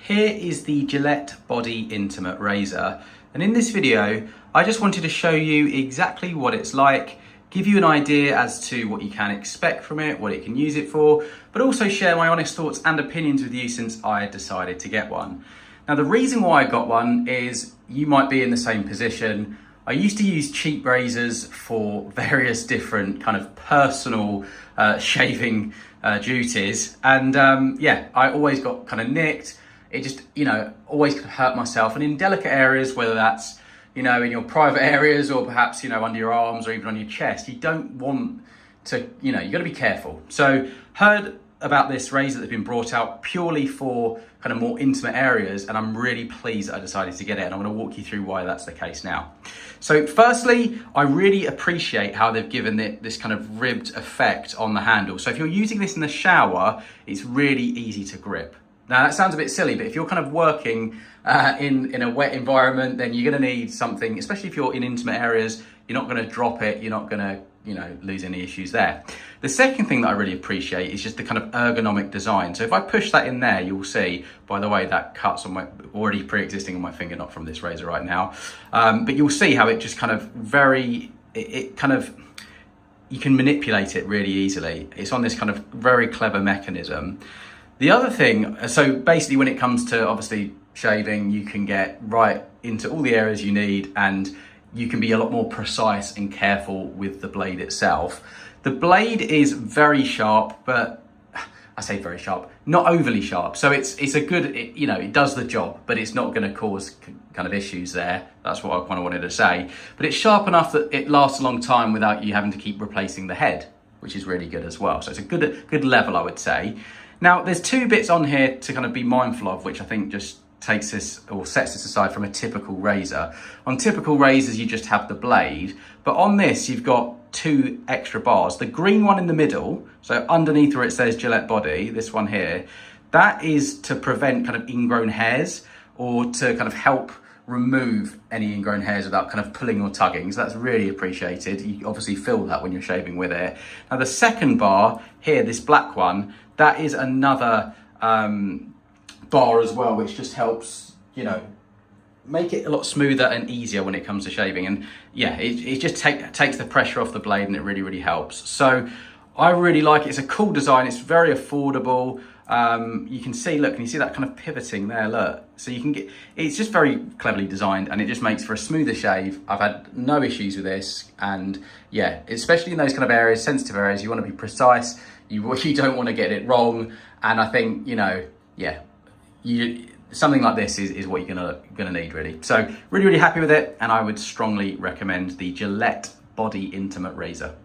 Here is the Gillette Body Intimate Razor, and in this video I just wanted to show you exactly what it's like, give you an idea as to what you can expect from it, what it can use it for, but also share my honest thoughts and opinions with you since I decided to get one. Now the reason why I got one is you might be in the same position. I used to use cheap razors for various different kind of personal shaving duties, and yeah, I always got kind of nicked. It just, always could hurt myself. And in delicate areas, whether that's, in your private areas or perhaps, under your arms or even on your chest, you don't want to, you got to be careful. So heard about this razor that's been brought out purely for kind of more intimate areas, and I'm really pleased that I decided to get it, and I'm going to walk you through why that's the case now. So firstly, I really appreciate how they've given it this kind of ribbed effect on the handle. So if you're using this in the shower, it's really easy to grip. Now that sounds a bit silly, but if you're kind of working in a wet environment, then you're going to need something, especially if you're in intimate areas. You're not going to drop it, you're not going to lose any issues there. The second thing that I really appreciate is just the kind of ergonomic design. So if I push that in there, you'll see, by the way, that cuts on my, already pre-existing on my finger, not from this razor right now. But you'll see how it just kind of you can manipulate it really easily. It's on this kind of very clever mechanism. The other thing, so basically when it comes to obviously shaving, you can get right into all the areas you need, and you can be a lot more precise and careful with the blade itself. The blade is very sharp, but I say very sharp, not overly sharp. So it's a good, it does the job, but it's not going to cause kind of issues there. That's what I kind of wanted to say. But it's sharp enough that it lasts a long time without you having to keep replacing the head, which is really good as well. So it's a good level, I would say. Now, there's two bits on here to kind of be mindful of, which I think just takes this or sets this aside from a typical razor. On typical razors, you just have the blade, but on this, you've got two extra bars. The green one in the middle, so underneath where it says Gillette Body, this one here, that is to prevent kind of ingrown hairs or to kind of help remove any ingrown hairs without kind of pulling or tugging. So that's really appreciated. You obviously feel that when you're shaving with it. Now the second bar here, this black one, that is another bar as well, which just helps, make it a lot smoother and easier when it comes to shaving. And yeah, it just takes the pressure off the blade, and it really, really helps. So I really like it. It's a cool design. It's very affordable. You can see, look, can you see that kind of pivoting there? Look, so you can get, it's just very cleverly designed, and it just makes for a smoother shave. I've had no issues with this, and yeah, especially in those kind of areas, sensitive areas, you want to be precise. You don't want to get it wrong, and I think something like this is what you're gonna need really. So really, really happy with it, and I would strongly recommend the Gillette Body Intimate Razor.